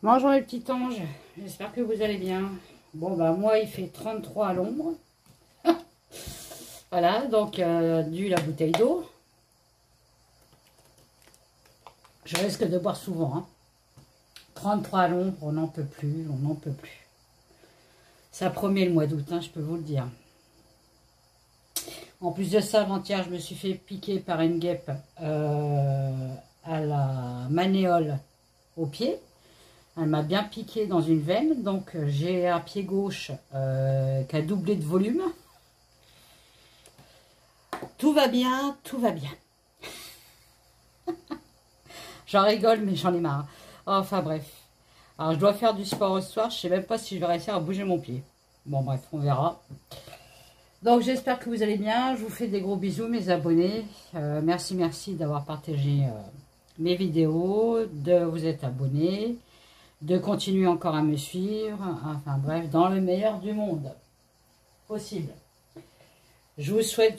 Bonjour les petits anges, j'espère que vous allez bien. Bon bah moi il fait 33 à l'ombre. Voilà, donc dû la bouteille d'eau. Je risque de boire souvent. Hein. 33 à l'ombre, on n'en peut plus, on n'en peut plus. Ça promet le mois d'août, hein, je peux vous le dire. En plus de ça, avant-hier, je me suis fait piquer par une guêpe à la manéole au pied. Elle m'a bien piqué dans une veine, donc j'ai un pied gauche qui a doublé de volume. Tout va bien, tout va bien. J'en rigole, mais j'en ai marre. Enfin bref. Alors je dois faire du sport ce soir, je sais même pas si je vais réussir à bouger mon pied. Bon bref, on verra. Donc j'espère que vous allez bien, je vous fais des gros bisous mes abonnés. Merci d'avoir partagé mes vidéos, de vous être abonnés, de continuer encore à me suivre. Enfin bref, dans le meilleur du monde possible. Je vous souhaite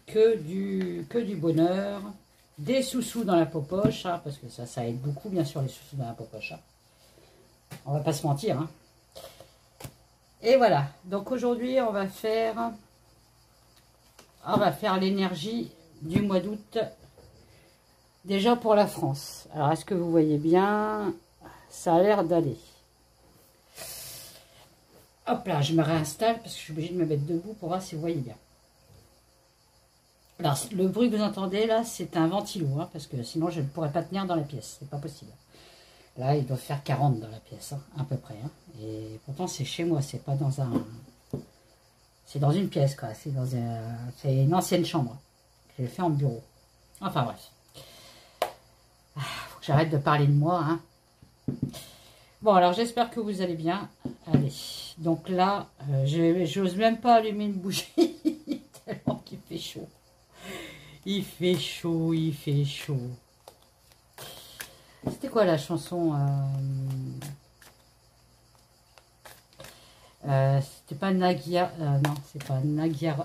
que du bonheur, des sous-sous dans la popoche, hein, parce que ça aide beaucoup, bien sûr, les sous-sous dans la popoche. Hein. On va pas se mentir. Hein. Et voilà. Donc aujourd'hui, on va faire l'énergie du mois d'août, déjà pour la France. Alors, est-ce que vous voyez bien? Ça a l'air d'aller. Hop là, je me réinstalle parce que je suis obligée de me mettre debout pour voir si vous voyez bien. Alors, le bruit que vous entendez là, c'est un ventilo, hein, parce que sinon je ne pourrais pas tenir dans la pièce, c'est pas possible. Là, il doit faire 40 dans la pièce, hein, à peu près. Hein. Et pourtant, c'est chez moi, c'est pas dans un... C'est dans une pièce, quoi. C'est une ancienne chambre que j'ai fait en bureau. Enfin, bref. Faut que j'arrête de parler de moi, hein. Bon, alors, j'espère que vous allez bien. Allez. Donc là, j'ose même pas allumer une bougie, tellement qu'il fait chaud. Il fait chaud, il fait chaud. C'était quoi la chanson c'était pas Nagia, non, c'est pas Nagia.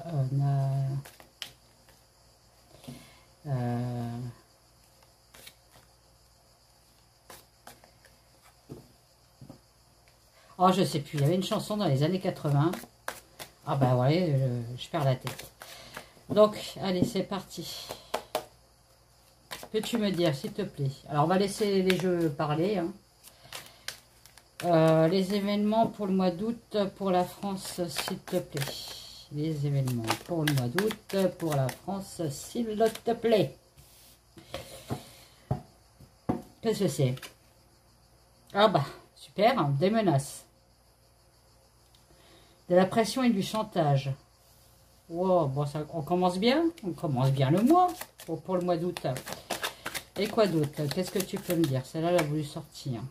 Oh, je sais plus. Il y avait une chanson dans les années 80. Ah ben ouais, je perds la tête. Donc, allez, c'est parti. Peux-tu me dire, s'il te plaît? Alors, on va laisser les jeux parler. Hein. Les événements pour le mois d'août pour la France, s'il te plaît. Les événements pour le mois d'août pour la France, s'il te plaît. Qu'est-ce que c'est? Ah bah, super, des menaces. De la pression et du chantage. Wow, bon, ça, on commence bien le mois pour le mois d'août. Et quoi d'autre? Qu'est-ce que tu peux me dire? Celle-là, elle a voulu sortir.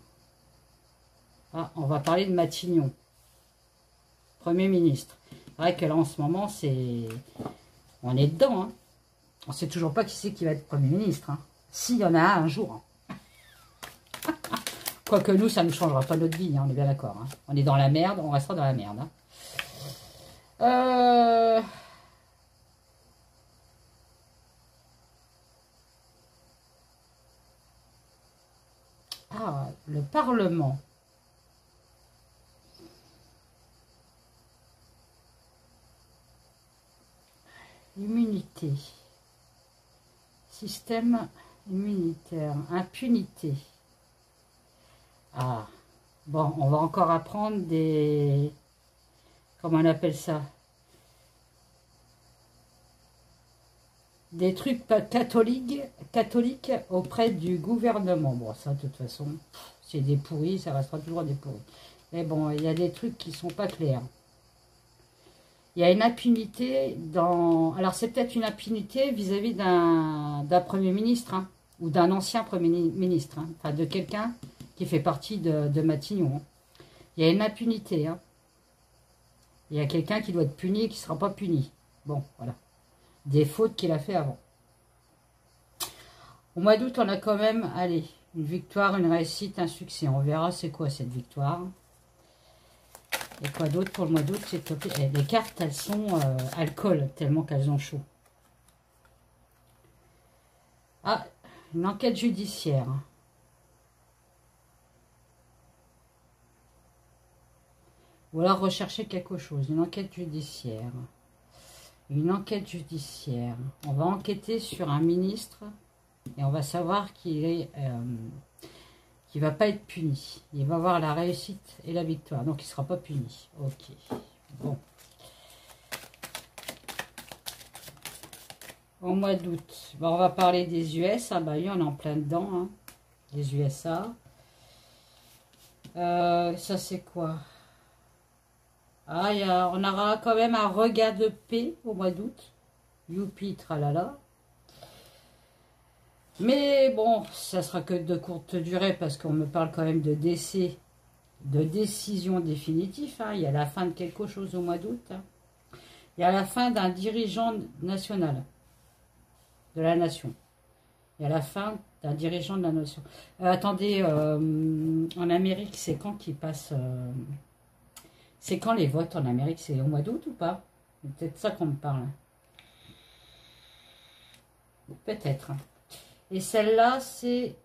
Ah, on va parler de Matignon. Premier ministre. C'est vrai que là, en ce moment, c'est... On est dedans. Hein. On ne sait toujours pas qui c'est qui va être Premier ministre. Hein. S'il y en a un jour. Hein. Quoique nous, ça ne nous changera pas notre vie. Hein, on est bien d'accord. Hein. On est dans la merde, on restera dans la merde. Hein. Ah, le Parlement. Immunité. Système immunitaire. Impunité. Ah. Bon, on va encore apprendre des... Comment on appelle ça? Des trucs catholiques auprès du gouvernement. Bon, ça, de toute façon, c'est des pourris, ça restera toujours des pourris. Mais bon, il y a des trucs qui sont pas clairs. Il y a une impunité dans... Alors, c'est peut-être une impunité vis-à-vis d'un Premier ministre, hein, ou d'un ancien Premier ministre, hein, enfin, de quelqu'un qui fait partie de Matignon. Hein. Il y a une impunité. Hein. Il y a quelqu'un qui doit être puni et qui ne sera pas puni. Bon, voilà. Des fautes qu'il a fait avant. Au mois d'août, on a quand même, allez, une victoire, une réussite, un succès. On verra c'est quoi cette victoire. Et quoi d'autre pour le mois d'août, s'il te plaît. Les cartes, elles sont alcool, tellement qu'elles ont chaud. Ah, une enquête judiciaire. Ou alors rechercher quelque chose, une enquête judiciaire. Une enquête judiciaire. On va enquêter sur un ministre et on va savoir qu'il va pas être puni. Il va avoir la réussite et la victoire. Donc il ne sera pas puni. Ok. Bon. Au mois d'août, on va parler des US. Ah bah oui, on est en plein dedans. Hein. Les USA. Ça c'est quoi? Ah, on aura quand même un regain de paix au mois d'août. Youpi, tralala. Mais bon, ça sera que de courte durée parce qu'on me parle quand même de décès, de décision définitive. Hein. Il y a la fin de quelque chose au mois d'août. Hein. Il y a la fin d'un dirigeant national de la nation. Il y a la fin d'un dirigeant de la nation. Attendez, en Amérique, c'est quand qu'ils passent... c'est quand les votes en Amérique? C'est au mois d'août ou pas? C'est peut-être ça qu'on me parle. Peut-être. Et celle-là, c'est...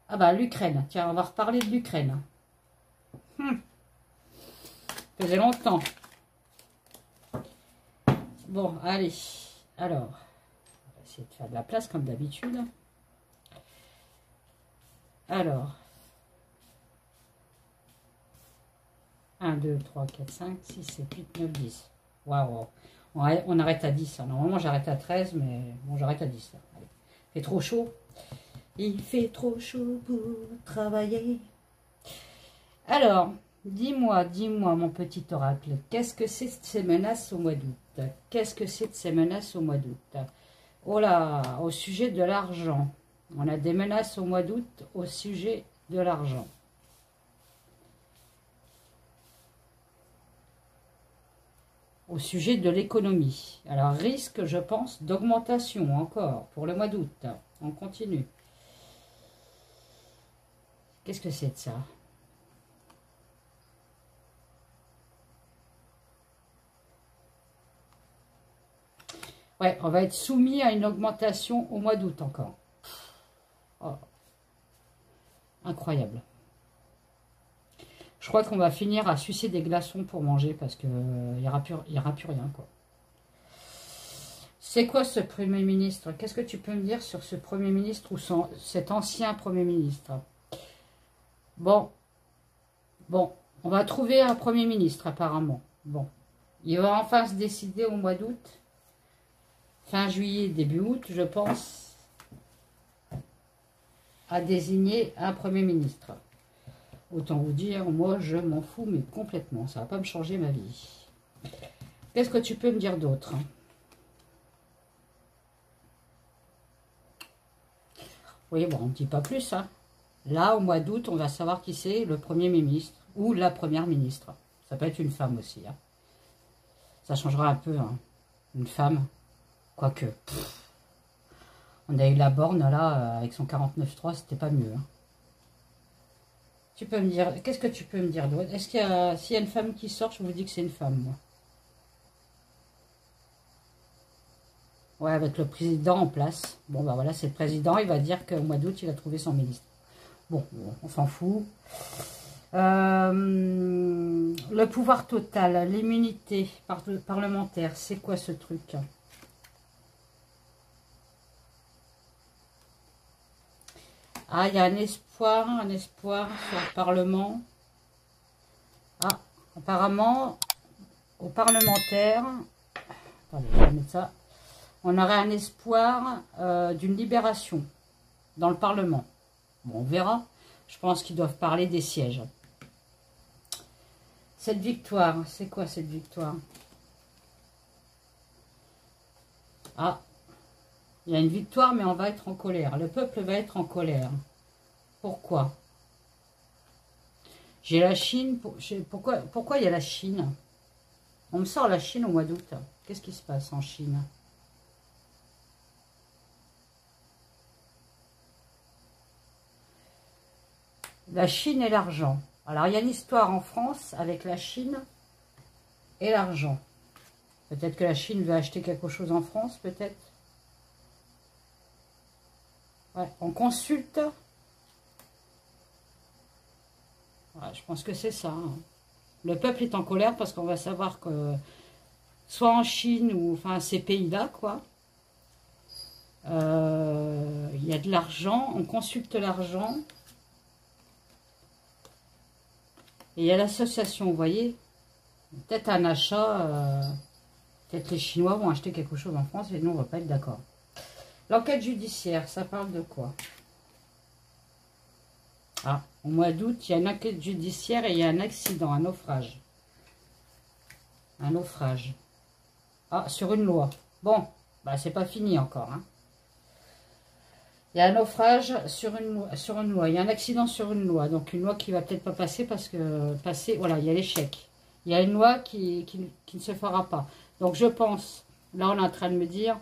Ah bah, l'Ukraine. Tiens, on va reparler de l'Ukraine. Ça faisait longtemps. Bon, allez. Alors, on va essayer de faire de la place comme d'habitude. Alors. 1, 2, 3, 4, 5, 6, 7, 8, 9, 10. Waouh. On arrête à 10. Hein. Normalement, j'arrête à 13, mais bon, j'arrête à 10. Là. Allez. Il fait trop chaud. Il fait trop chaud pour travailler. Alors, dis-moi, mon petit oracle, qu'est-ce que c'est de ces menaces au mois d'août? Qu'est-ce que c'est de ces menaces au mois d'août? Oh là, au sujet de l'argent. On a des menaces au mois d'août au sujet de l'argent. Au sujet de l'économie. Alors, risque, je pense, d'augmentation encore pour le mois d'août. On continue. Qu'est-ce que c'est de ça? Ouais, on va être soumis à une augmentation au mois d'août encore. Oh. Incroyable. Je crois qu'on va finir à sucer des glaçons pour manger parce qu'il n'y aura plus rien, quoi. C'est quoi ce Premier ministre? Qu'est-ce que tu peux me dire sur ce Premier ministre ou cet ancien Premier ministre? Bon, on va trouver un Premier ministre apparemment. Bon, il va enfin se décider au mois d'août, fin juillet, début août, je pense, à désigner un Premier ministre. Autant vous dire, moi je m'en fous, mais complètement, ça va pas me changer ma vie. Qu'est-ce que tu peux me dire d'autre? Oui, bon, on ne dit pas plus. Hein. Là, au mois d'août, on va savoir qui c'est le Premier ministre ou la Première ministre. Ça peut être une femme aussi. Hein. Ça changera un peu. Hein. Une femme, quoique. On a eu la borne, là, avec son 49.3, c'était pas mieux. Hein. Tu peux me dire, qu'est-ce que tu peux me dire d'autre? Est-ce qu'il y a, s'il y a une femme qui sort, je vous dis que c'est une femme, moi. Ouais, avec le président en place. Bon, bah voilà, c'est le président. Il va dire qu'au mois d'août, il a trouvé son ministre. Bon, on s'en fout. Le pouvoir total, l'immunité parlementaire, c'est quoi ce truc? Ah, il y a un espoir sur le Parlement. Ah, apparemment, aux parlementaires, attendez, je vais mettre ça. On aurait un espoir d'une libération dans le Parlement. Bon, on verra. Je pense qu'ils doivent parler des sièges. Cette victoire, c'est quoi cette victoire? Ah, il y a une victoire, mais on va être en colère. Le peuple va être en colère. Pourquoi? J'ai la Chine. Pourquoi il y a la Chine? On me sort la Chine au mois d'août. Qu'est-ce qui se passe en Chine? La Chine et l'argent. Alors, il y a l'histoire en France avec la Chine et l'argent. Peut-être que la Chine veut acheter quelque chose en France, peut-être. Ouais, on consulte. Ouais, je pense que c'est ça. Hein. Le peuple est en colère parce qu'on va savoir que, soit en Chine ou enfin ces pays-là, quoi, il y a de l'argent, on consulte l'argent. Et il y a l'association, vous voyez, peut-être un achat, peut-être les Chinois vont acheter quelque chose en France et nous on ne va pas être d'accord. L'enquête judiciaire, ça parle de quoi? Ah, au mois d'août, il y a une enquête judiciaire et il y a un accident, un naufrage. Un naufrage. Ah, sur une loi. Bon, bah c'est pas fini encore. Hein. Il y a un naufrage sur une loi. Il y a un accident sur une loi. Donc une loi qui va peut-être pas passer parce que voilà, il y a l'échec. Il y a une loi qui ne se fera pas. Donc je pense, là on est en train de me dire,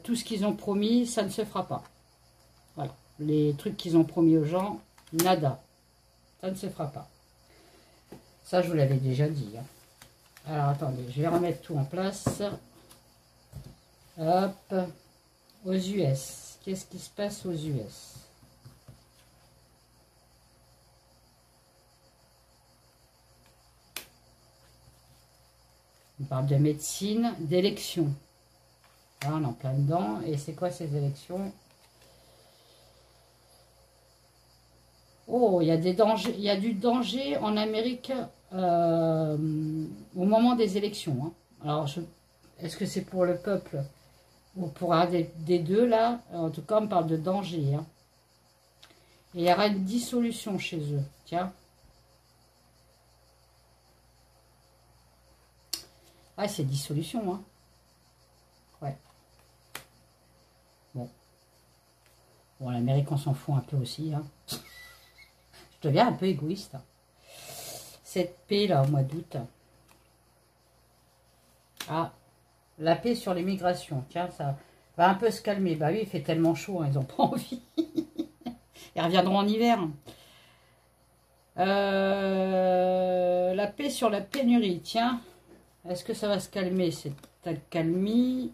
tout ce qu'ils ont promis, ça ne se fera pas. Voilà. Les trucs qu'ils ont promis aux gens, nada. Ça ne se fera pas. Ça, je vous l'avais déjà dit. Hein. Alors, attendez, je vais remettre tout en place. Hop. Aux US. Qu'est-ce qui se passe aux US? On parle de médecine, d'élections. Là, on est en plein dedans. Et c'est quoi ces élections? Oh, il y a des dangers, il y a du danger en Amérique au moment des élections. Hein. Alors, est-ce que c'est pour le peuple ou pour un des deux là? En tout cas, on parle de danger. Hein. Et il y aura une dissolution chez eux. Tiens. Ah, c'est dissolution. Hein. Ouais. Bon. Bon, l'Amérique, on s'en fout un peu aussi. Hein. Je deviens un peu égoïste. Cette paix là au mois d'août. Ah, la paix sur l'immigration. Tiens, ça va un peu se calmer. Bah oui, il fait tellement chaud, hein, ils n'ont pas envie. Ils reviendront en hiver. La paix sur la pénurie. Tiens, est-ce que ça va se calmer? C'est accalmie.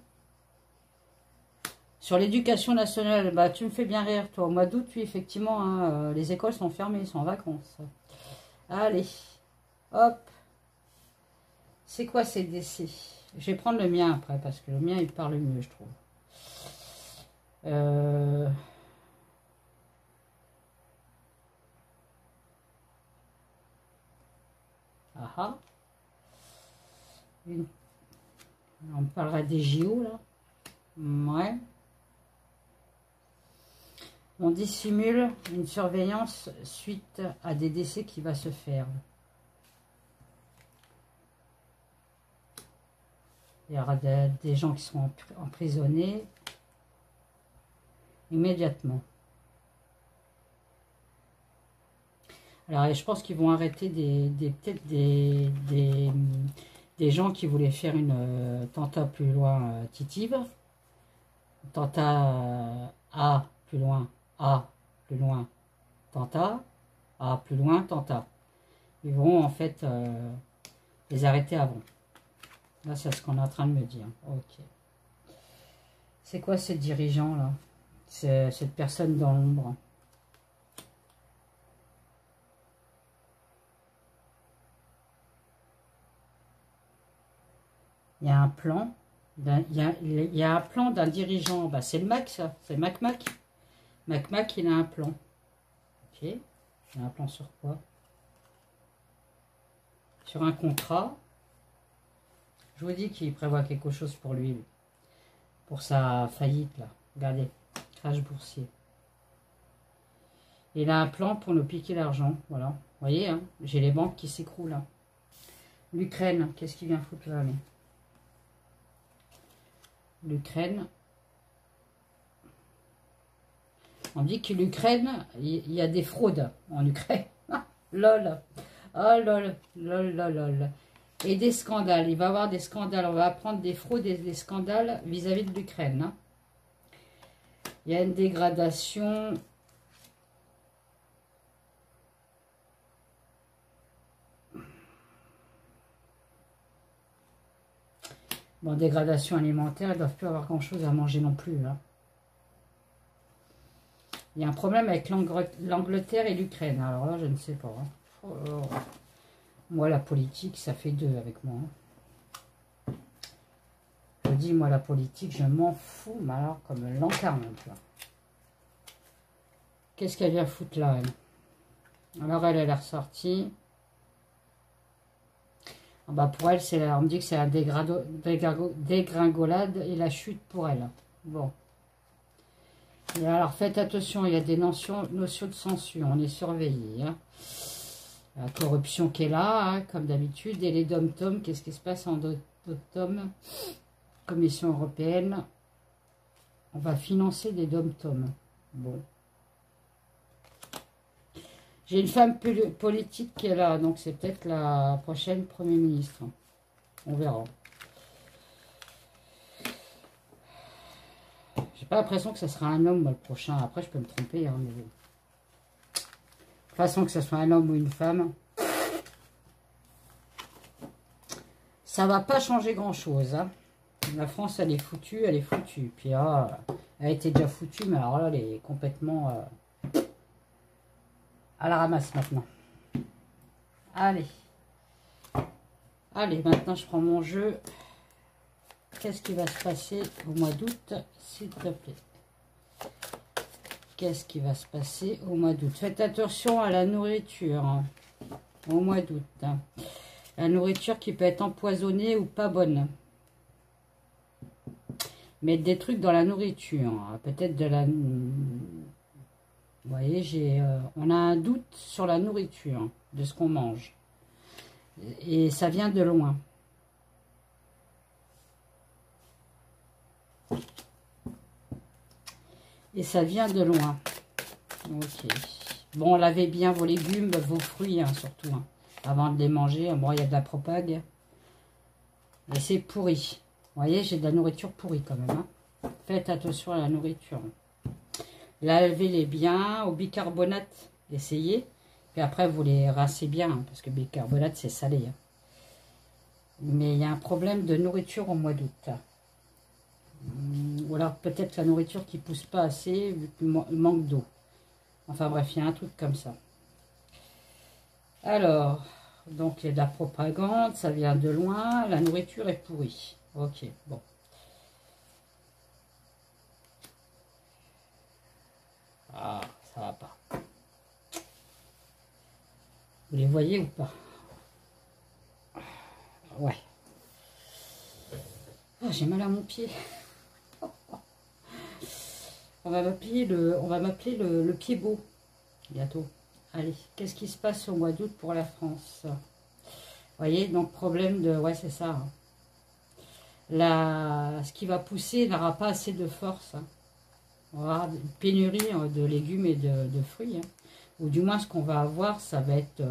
Sur l'éducation nationale, bah tu me fais bien rire, toi. Au mois d'août, oui, effectivement, hein, les écoles sont fermées, sont en vacances. Allez, hop. C'est quoi ces décès? Je vais prendre le mien après, parce que le mien, il parle mieux, je trouve. Ah ah. On parlera des JO, là. Ouais. On dissimule une surveillance suite à des décès qui va se faire. Il y aura des gens qui seront emprisonnés immédiatement. Alors, je pense qu'ils vont arrêter peut-être des gens qui voulaient faire une tenta plus loin titive. Tenta A plus loin, A plus loin, tenta, A plus loin, tenta. Ils vont en fait les arrêter avant. Là, c'est ce qu'on est en train de me dire. Ok. C'est quoi ces dirigeants là? Cette personne dans l'ombre. Il y a un plan. Il y a un plan d'un dirigeant. Bah, c'est le Mac, ça. C'est Mac. Mac, il a un plan. Ok. Il a un plan sur quoi? Sur un contrat. Je vous dis qu'il prévoit quelque chose pour lui. Pour sa faillite, là. Regardez. Crash boursier. Il a un plan pour nous piquer l'argent. Voilà. Vous voyez, hein, j'ai les banques qui s'écroulent. Hein. L'Ukraine. Qu'est-ce qu'il vient foutre là, lui? L'Ukraine. On dit que l'Ukraine, il y a des fraudes en Ukraine. Lol. Oh lol, lol, lol, lol. Et des scandales. Il va y avoir des scandales. On va apprendre des fraudes et des scandales vis-à-vis de l'Ukraine. Hein. Il y a une dégradation. Bon, dégradation alimentaire, ils ne doivent plus avoir grand-chose à manger non plus. Hein. Il y a un problème avec l'Angleterre et l'Ukraine. Alors là, je ne sais pas. Hein. Oh, Moi, la politique, ça fait deux avec moi. Je dis, moi, la politique, je m'en fous, mais alors, comme l'encarne, tu vois. Qu'est-ce qu'elle vient foutre là, elle? Alors, elle est ressortie. Ah bah, pour elle, on me dit que c'est la dégringolade et la chute pour elle. Bon. Et alors, faites attention, il y a des notions de censure, on est surveillé. Hein. La corruption qui est là, hein, comme d'habitude. Et les dom-tom, qu'est-ce qui se passe en dom-tom? Commission européenne, on va financer des dom-tom. Bon. J'ai une femme politique qui est là, donc c'est peut-être la prochaine Premier ministre. On verra. J'ai pas l'impression que ce sera un homme, moi, le prochain. Après, je peux me tromper. Hein, mais bon. De toute façon, que ce soit un homme ou une femme, ça va pas changer grand-chose. Hein. La France, elle est foutue, elle est foutue. Puis là, elle était déjà foutue, mais alors là, elle est complètement à la ramasse maintenant. Allez. Allez, maintenant, je prends mon jeu. Qu'est-ce qui va se passer au mois d'août, s'il te plaît? Qu'est-ce qui va se passer au mois d'août? Faites attention à la nourriture hein, au mois d'août. Hein. La nourriture qui peut être empoisonnée ou pas bonne. Mettre des trucs dans la nourriture. Peut-être de la... Vous voyez, on a un doute sur la nourriture, de ce qu'on mange. Et ça vient de loin. Et ça vient de loin. Ok. Bon, lavez bien vos légumes, vos fruits, hein, surtout. Hein, avant de les manger. Bon, il y a de la propague. Et c'est pourri. Vous voyez, j'ai de la nourriture pourrie quand même. Hein. Faites attention à la nourriture. Lavez-les bien au bicarbonate. Essayez. Puis après, vous les rincez bien. Hein, parce que bicarbonate, c'est salé. Hein. Mais il y a un problème de nourriture au mois d'août. Ou alors peut-être la nourriture qui ne pousse pas assez vu qu'il manque d'eau. Enfin bref, il y a un truc comme ça. Alors, donc il y a de la propagande, ça vient de loin, la nourriture est pourrie. Ok, bon. Ah, ça va pas. Vous les voyez ou pas? Ouais. Oh, j'ai mal à mon pied. On va m'appeler le pied beau bientôt. Allez, qu'est-ce qui se passe au mois d'août pour la France? Vous voyez, donc problème de... Ouais, c'est ça. Hein. Ce qui va pousser n'aura pas assez de force. Hein. On va avoir une pénurie de légumes et de fruits. Hein. Ou du moins, ce qu'on va avoir, ça va être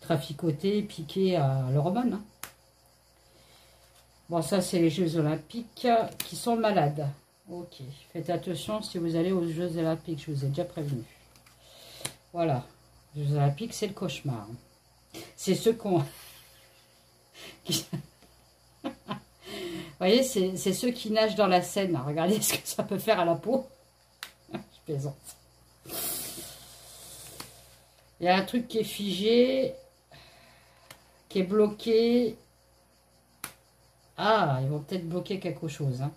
traficoté, piqué à l'hormone. Hein. Bon, ça, c'est les Jeux Olympiques qui sont malades. Ok, faites attention si vous allez aux Jeux Olympiques, je vous ai déjà prévenu. Voilà, les Jeux Olympiques, c'est le cauchemar. C'est ceux qu'on... Vous voyez, c'est ceux qui nagent dans la Seine. Regardez ce que ça peut faire à la peau. Je plaisante. Il y a un truc qui est figé, qui est bloqué. Ah, ils vont peut-être bloquer quelque chose. Hein.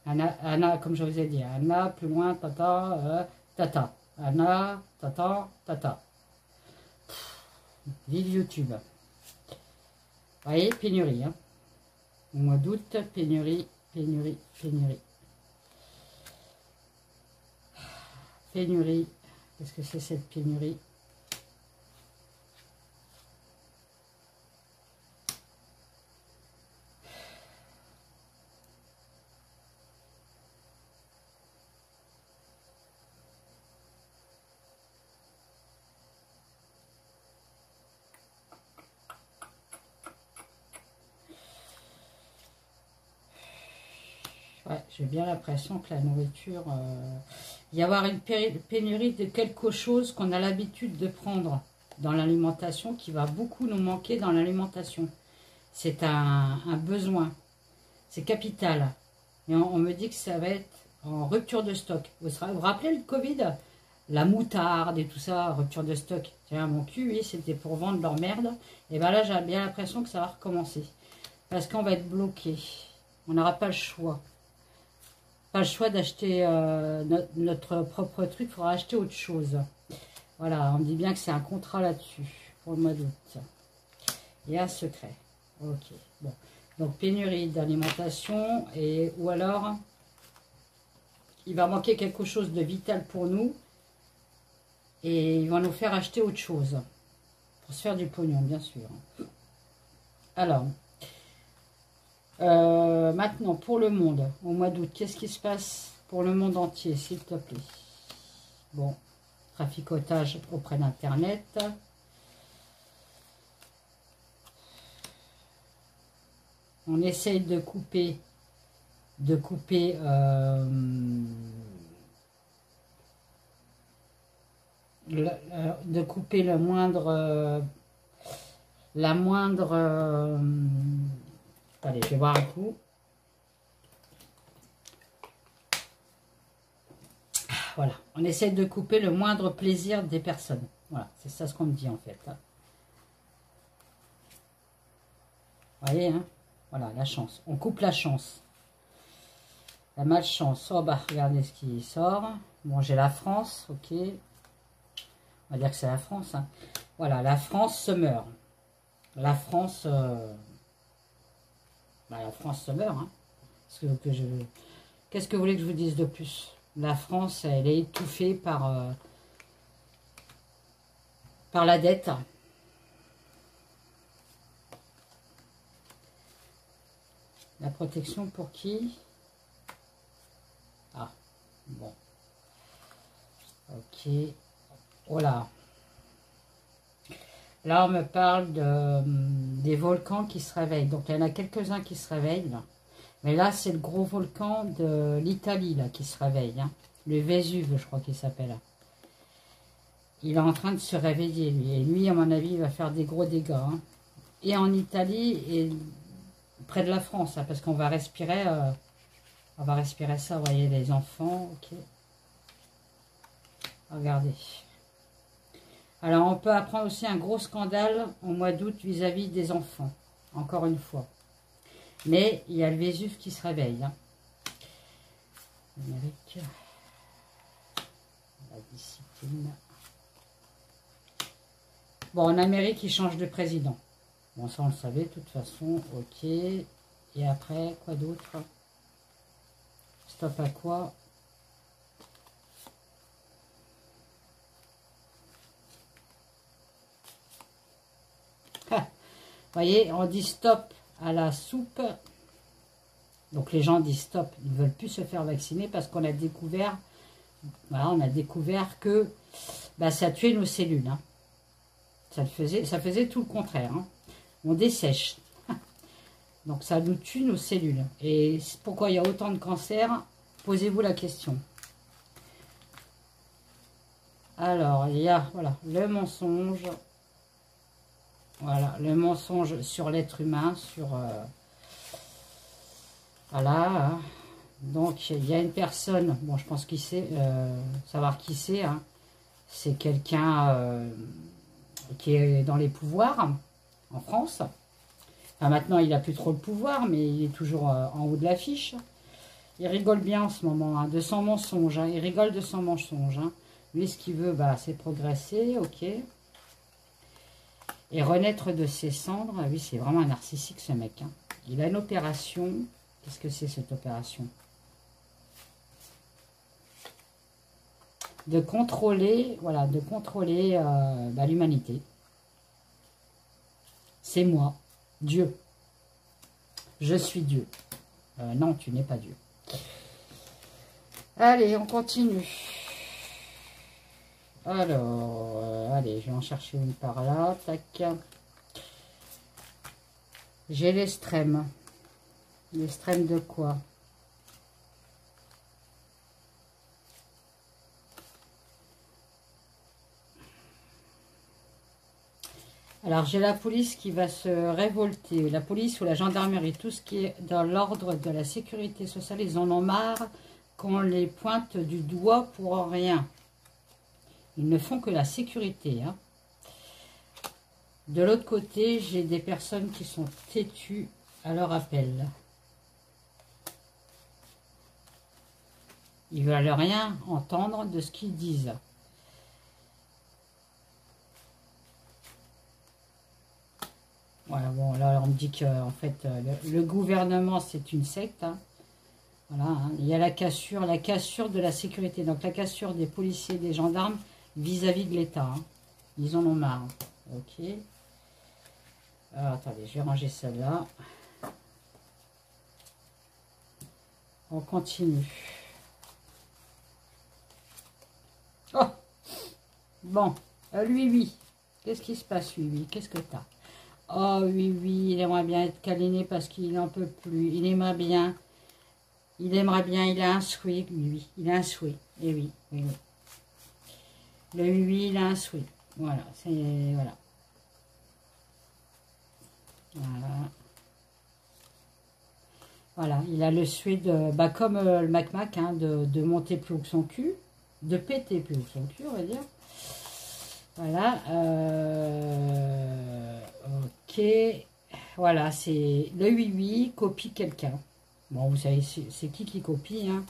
Anna, comme je vous ai dit, Anna, plus loin, tata, tata. Anna, tata, tata. Vive YouTube. Vous voyez, pénurie. Hein. Au mois d'août, pénurie, pénurie, pénurie. Pénurie. Qu'est-ce que c'est cette pénurie? Ouais, j'ai bien l'impression que la nourriture... il y avoir une pénurie de quelque chose qu'on a l'habitude de prendre dans l'alimentation, qui va beaucoup nous manquer dans l'alimentation. C'est un besoin. C'est capital. Et on me dit que ça va être en rupture de stock. Vous vous rappelez le Covid? la moutarde et tout ça, rupture de stock. Tiens, mon cul, oui, c'était pour vendre leur merde. Et bien là, j'ai bien l'impression que ça va recommencer. Parce qu'on va être bloqué. On n'aura pas le choix. Pas le choix d'acheter notre propre truc, il faudra acheter autre chose. Voilà, on me dit bien que c'est un contrat là-dessus, pour le mois d'août. Et un secret. Ok, bon. Donc, pénurie d'alimentation, et ou alors, il va manquer quelque chose de vital pour nous, et ils vont nous faire acheter autre chose, pour se faire du pognon, bien sûr. Alors, maintenant, pour le monde, au mois d'août, qu'est-ce qui se passe pour le monde entier, s'il te plaît? Bon, traficotage auprès d'Internet. On essaye de couper le moindre, la moindre, allez, je vais voir un coup. Voilà, on essaie de couper le moindre plaisir des personnes. Voilà, c'est ça ce qu'on me dit en fait. Vous voyez, hein? Voilà, la chance. On coupe la chance. La malchance. Oh bah, regardez ce qui sort. Bon, j'ai la France, ok. On va dire que c'est la France. Hein. Voilà, la France se meurt. La France... la France se meurt. Hein. Qu'est-ce que vous voulez que je vous dise de plus? La France, elle est étouffée par la dette. La protection pour qui? Ah, bon. Ok. Voilà. Là, on me parle des volcans qui se réveillent. Donc, il y en a quelques-uns qui se réveillent. Là. Mais là, c'est le gros volcan de l'Italie là qui se réveille. Hein. Le Vésuve, je crois qu'il s'appelle. Il est en train de se réveiller, lui. Et lui, à mon avis, il va faire des gros dégâts. Hein. Et en Italie, et près de la France, hein, parce qu'on va respirer... ça, vous voyez, les enfants. Ok. Regardez. Alors, on peut apprendre aussi un gros scandale au mois d'août vis-à-vis des enfants. Encore une fois. Mais il y a le Vésuve qui se réveille. Hein. Amérique. La discipline. Bon, en Amérique, il change de président. Bon, ça, on le savait, de toute façon. Ok. Et après, quoi d'autre? Stop à quoi? Vous voyez, on dit stop à la soupe. Donc les gens disent stop, ils ne veulent plus se faire vacciner parce qu'on a découvert, voilà, on a découvert que bah, ça tuait nos cellules. Hein. Ça faisait tout le contraire. Hein. On dessèche. Donc ça nous tue nos cellules. Et pourquoi il y a autant de cancers? Posez-vous la question. Alors, il y a voilà, le mensonge. Voilà, le mensonge sur l'être humain, sur... voilà. Donc, il y a une personne, bon, je pense qui c'est, savoir qui c'est. Hein. C'est quelqu'un qui est dans les pouvoirs en France. Enfin, maintenant, il n'a plus trop le pouvoir, mais il est toujours en haut de l'affiche. Il rigole bien en ce moment, hein, de son mensonge. Hein. Il rigole de son mensonge. Hein. Lui, ce qu'il veut, bah, c'est progresser, ok. Et renaître de ses cendres. Ah oui, c'est vraiment un narcissique, ce mec. Hein. Il a une opération. Qu'est-ce que c'est, cette opération? De contrôler, voilà, de contrôler bah, l'humanité. C'est moi, Dieu. Je suis Dieu. Non, tu n'es pas Dieu. Allez, on continue. Alors, allez, je vais en chercher une par là. Tac. J'ai l'extrême. L'extrême de quoi? Alors, j'ai la police qui va se révolter. La police ou la gendarmerie, tout ce qui est dans l'ordre de la sécurité sociale, ils en ont marre qu'on les pointe du doigt pour rien. Ils ne font que la sécurité. Hein. De l'autre côté, j'ai des personnes qui sont têtues à leur appel. Ils ne veulent rien entendre de ce qu'ils disent. Voilà, bon, là, on me dit que en fait, le gouvernement, c'est une secte. Hein. Voilà, hein. Il y a la cassure de la sécurité. Donc, la cassure des policiers et des gendarmes vis-à-vis de l'État. Hein. Ils en ont marre. Ok. Alors, attendez, je vais ranger celle-là. On continue. Oh! Bon, lui, oui. Qu'est-ce qui se passe, lui, oui? Qu'est-ce que t'as? Oh, oui, oui, il aimerait bien être câliné parce qu'il n'en peut plus. Il aimerait bien, il a un souhait, oui, oui, il a un souhait. Et oui, oui, oui. Le oui, oui, il a un souhait. Voilà, c'est, voilà. Voilà. Voilà, il a le souhait de, bah, comme le Mac, hein, de monter plus haut que son cul, de péter plus haut que son cul, on va dire. Voilà. Ok. Voilà, c'est le oui-oui copie quelqu'un. Bon, vous savez, c'est qui copie, hein?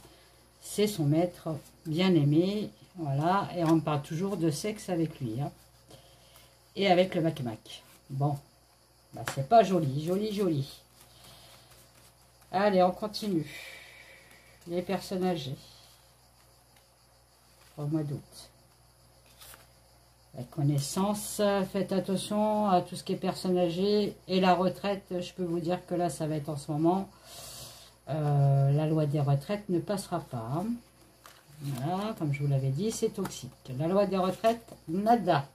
C'est son maître bien-aimé. Voilà, et on parle toujours de sexe avec lui. Hein. Et avec le Mac. Bon, bah, c'est pas joli, joli. Allez, on continue. Les personnes âgées. Au mois d'août. La connaissance, faites attention à tout ce qui est personnes âgées. Et la retraite, je peux vous dire que là, ça va être en ce moment. La loi des retraites ne passera pas. Hein. Voilà, comme je vous l'avais dit, c'est toxique. La loi des retraites, nada.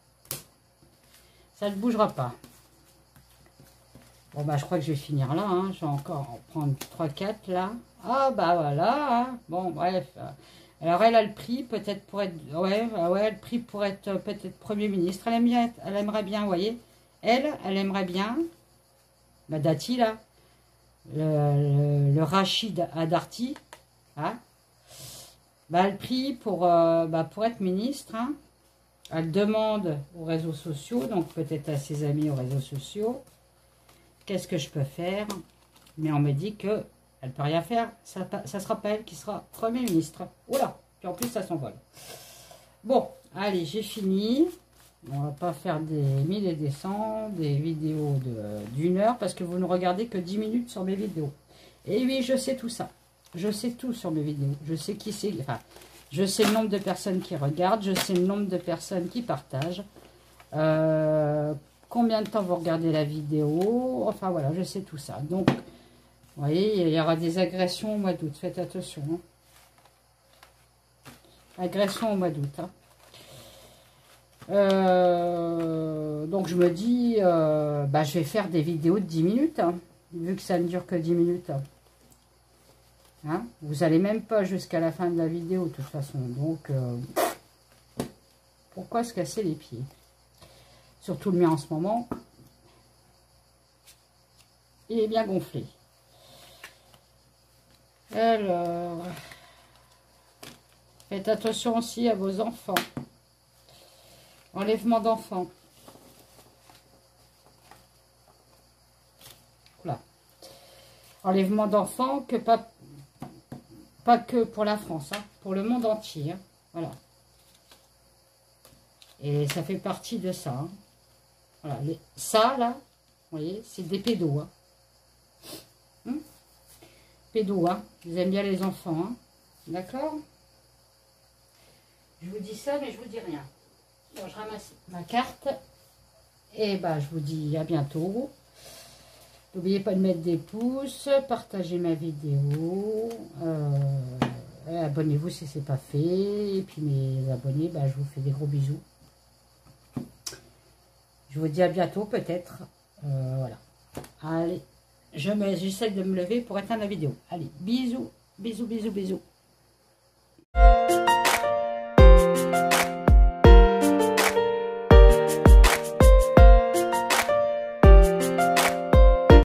Ça ne bougera pas. Bon, bah, je crois que je vais finir là. Hein. Je vais encore en prendre 3-4 là. Ah, bah voilà. Hein. Bon, bref. Alors, elle a le prix, peut-être pour être... Ouais, le prix pour être peut-être Premier ministre. Elle aimerait bien, vous voyez. Elle aimerait bien... La Dati, là. Le Rachid Adarti. Hein. Bah, le prix pour être ministre. Hein. Elle demande aux réseaux sociaux, donc peut-être à ses amis aux réseaux sociaux. Qu'est-ce que je peux faire? Mais on me dit que elle peut rien faire. Ça sera pas elle qui sera Premier ministre. Oula! Puis en plus, ça s'envole. Bon, allez, j'ai fini. On va pas faire des 1000 et des 100, des vidéos d'une heure, parce que vous ne regardez que 10 minutes sur mes vidéos. Et oui, je sais tout ça. Je sais tout sur mes vidéos. Je sais qui c'est. Enfin, je sais le nombre de personnes qui regardent. Je sais le nombre de personnes qui partagent. Combien de temps vous regardez la vidéo. Enfin, voilà, je sais tout ça. Donc, vous voyez, il y aura des agressions au mois d'août. Faites attention. Hein. Agression au mois d'août. Hein. Donc, je me dis, je vais faire des vidéos de 10 minutes. Hein, vu que ça ne dure que 10 minutes. Hein, vous n'allez même pas jusqu'à la fin de la vidéo, de toute façon. Donc, pourquoi se casser les pieds? Surtout le mien en ce moment. Il est bien gonflé. Alors, faites attention aussi à vos enfants. Enlèvement d'enfants. Voilà. Enlèvement d'enfants, que pas que pour la France, hein, pour le monde entier. Hein, voilà. Et ça fait partie de ça. Hein. Voilà. Ça, là, vous voyez, c'est des pédos. Hein. Pédos, hein. Ils aiment bien les enfants. Hein. D'accord? Je vous dis ça, mais je vous dis rien. Bon, je ramasse ma carte. Et je vous dis à bientôt. N'oubliez pas de mettre des pouces, partagez ma vidéo, abonnez-vous si ce n'est pas fait. Et puis mes abonnés, je vous fais des gros bisous. Je vous dis à bientôt peut-être. Voilà. Allez, j'essaie de me lever pour éteindre la vidéo. Allez, bisous, bisous, bisous, bisous.